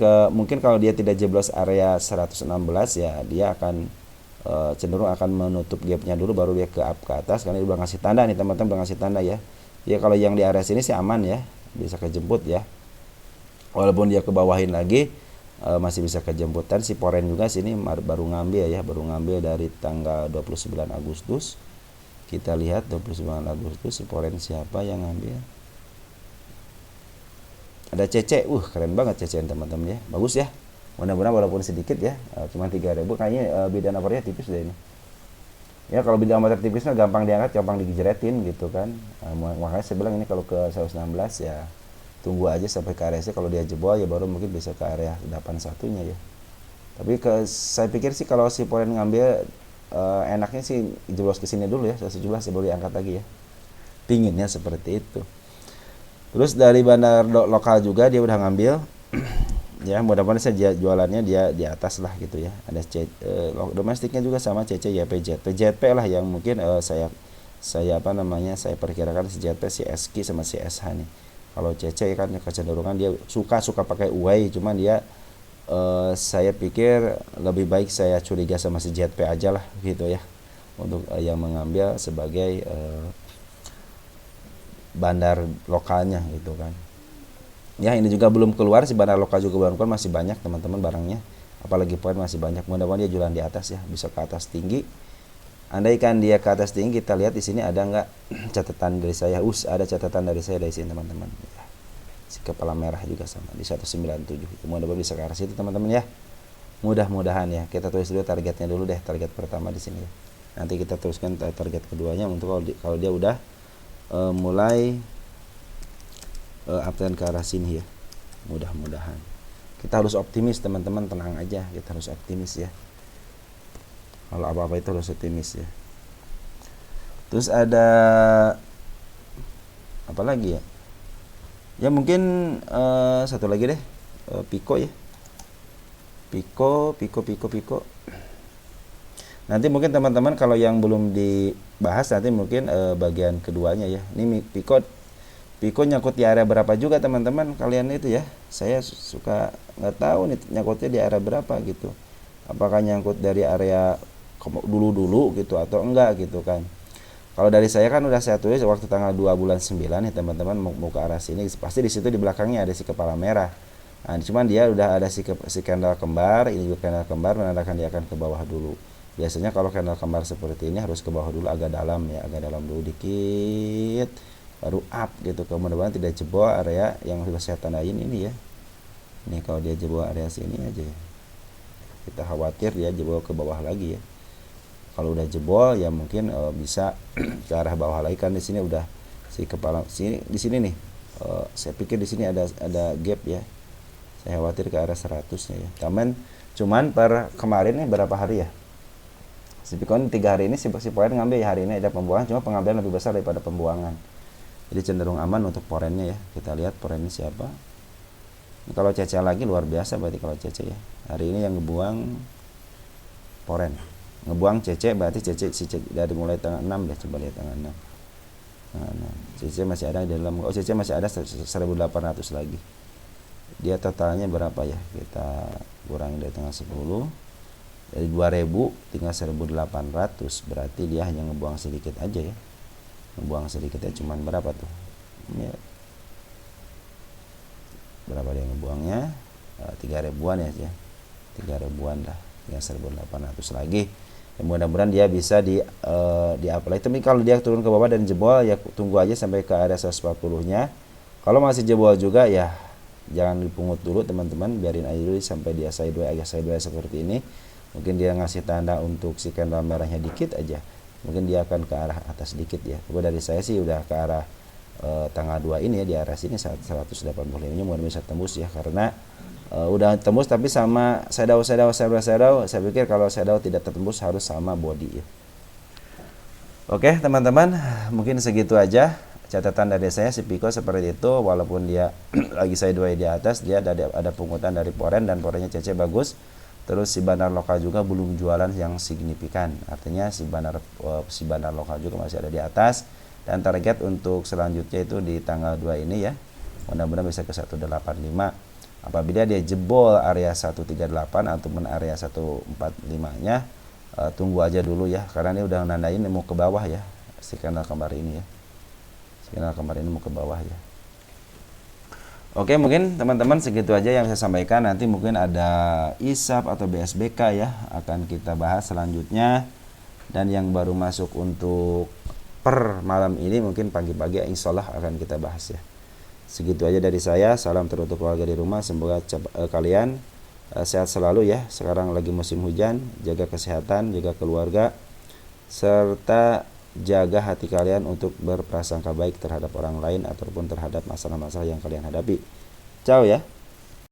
kalau dia tidak jeblos area 116 ya, dia akan cenderung akan menutup gapnya dulu baru dia ke up ke atas, karena dia udah ngasih tanda nih teman-teman, udah ngasih tanda ya. Ya kalau yang di area sini sih aman ya, bisa kejemput ya. Walaupun dia ke bawahin lagi masih bisa kejemputan. Si foreign juga sini baru ngambil ya, baru ngambil dari tanggal 29 Agustus. Kita lihat 29 Agustus si foreign siapa yang ngambil. Ada CC, keren banget CC teman-teman ya, bagus ya. Mudah-mudahan walaupun sedikit ya, cuma 3.000 kayaknya bidang apernya tipis deh ini. Ya kalau bidang aper tipisnya gampang diangkat, gampang dijeretin gitu kan. Makanya saya bilang ini kalau ke 116 ya tunggu aja sampai ke area C, kalau dia jebol ya baru mungkin bisa ke area 81-nya ya. Tapi saya pikir sih kalau si foreign ngambil enaknya sih jeblos ke sini dulu ya, 117 ya baru diangkat lagi ya. Pinginnya seperti itu. Terus dari bandar lokal juga dia udah ngambil. Ya mudah-mudahan saja jualannya dia di atas lah gitu ya. Ada domestiknya juga sama CC YP JP lah yang mungkin saya saya perkirakan si JP, si SQ sama si SH nih. Kalau CC kan kecenderungan dia suka pakai UAI, cuman dia saya pikir lebih baik saya curiga sama si JP aja lah gitu ya, untuk yang mengambil sebagai bandar lokalnya gitu kan. Ya ini juga belum keluar, si bandar lokal juga belum keluar, masih banyak teman-teman barangnya, apalagi poin masih banyak. Mudah-mudahan dia jualan di atas ya, bisa ke atas tinggi. Andaikan dia ke atas tinggi, kita lihat di sini ada nggak catatan dari saya. Ada catatan dari saya dari sini teman-teman. Si kepala merah juga sama di 197. Mudah-mudahan bisa ke arah situ teman-teman ya. Mudah-mudahan ya. Kita tulis dulu targetnya dulu deh, target pertama di sini ya. Nanti kita teruskan target keduanya untuk kalau dia udah mulai uptrend ke arah sini ya. Mudah-mudahan. Kita harus optimis teman-teman, tenang aja. Kita harus optimis ya. Kalau apa-apa itu harus optimis ya. Terus ada apa lagi ya? Ya mungkin satu lagi deh, Pico ya. Pico. Nanti mungkin teman-teman kalau yang belum dibahas nanti mungkin bagian keduanya ya. Ini Pico nyangkut di area berapa juga teman-teman kalian itu ya. Saya suka nggak tahu nih nyangkutnya di area berapa gitu. Apakah nyangkut dari area dulu gitu atau enggak gitu kan. Kalau dari saya kan udah saya tulis waktu tanggal 2 bulan 9 nih teman-teman mau ke arah sini, pasti di situ di belakangnya ada si kepala merah. Nah, cuman dia udah ada si candle kembar, ini juga candle kembar menandakan dia akan ke bawah dulu. Biasanya kalau candle kembar seperti ini harus ke bawah dulu agak dalam ya, agak dalam dulu dikit baru up gitu. Mudah-mudahan tidak jebol area yang sudah saya tandain ini ya. Ini kalau dia jebol area sini aja ya. Kita khawatir dia jebol ke bawah lagi ya. Kalau udah jebol ya mungkin bisa ke arah bawah lagi kan di sini udah si kepala sini di sini nih. Saya pikir di sini ada gap ya. Saya khawatir ke arah 100-nya ya. Cuman per kemarin nih berapa hari ya? Si Bitcoin 3 hari ini si poin ngambil ya, hari ini ada pembuangan, cuma pengambilan lebih besar daripada pembuangan. Jadi cenderung aman untuk porennya ya. Kita lihat porennya siapa. Ini kalau CC lagi luar biasa berarti kalau CC ya. Hari ini yang ngebuang poren. Ngebuang CC berarti CC dari mulai tanggal 6 deh, coba lihat tanggal 6. Nah, CC masih ada di dalam. Oh, CC masih ada 1.800 lagi. Dia totalnya berapa ya? Kita kurangi dari tanggal 10. Dari 2000 tinggal 1.800, berarti dia hanya ngebuang sedikit aja ya. Ngebuang sedikit ya, cuman berapa tuh? Ini berapa dia ngebuangnya? 3.000-an ya. 3.000-an lah. Tinggal 1.800 lagi. Ya, mudah-mudahan dia bisa di apply. Tapi kalau dia turun ke bawah dan jebol ya tunggu aja sampai ke area 140-nya. Kalau masih jebol juga ya jangan dipungut dulu teman-teman, biarin aja dulu sampai dia sideways seperti ini. Mungkin dia ngasih tanda untuk si candle merahnya dikit aja, mungkin dia akan ke arah atas dikit ya. Tapi dari saya sih udah ke arah tanggal 2 ini ya, di arah sini 185 nya mudah bisa tembus ya, karena udah tembus tapi sama shadow. Saya pikir kalau shadow tidak tertembus harus sama body ya. Oke teman-teman, mungkin segitu aja catatan dari saya. Si Pico seperti itu, walaupun dia lagi sideways di atas, dia ada pungutan dari poren dan porennya CC bagus. Terus si bandar lokal juga belum jualan yang signifikan, artinya si bandar lokal juga masih ada di atas. Dan target untuk selanjutnya itu di tanggal 2 ini ya, mudah-mudahan bisa ke 185. Apabila dia jebol area 138 ataupun area 145-nya, tunggu aja dulu ya, karena ini udah nandain mau ke bawah ya, si candle kembar ini ya. Candle kembar ini mau ke bawah ya. Oke, mungkin teman-teman segitu aja yang saya sampaikan. Nanti mungkin ada ISAP atau BSBK ya, akan kita bahas selanjutnya. Dan yang baru masuk untuk per malam ini mungkin pagi-pagi insya Allah akan kita bahas ya. Segitu aja dari saya. Salam teruntuk keluarga di rumah. Semoga kalian sehat selalu ya. Sekarang lagi musim hujan, jaga kesehatan, jaga keluarga, serta jaga hati kalian untuk berprasangka baik terhadap orang lain ataupun terhadap masalah-masalah yang kalian hadapi. Ciao ya.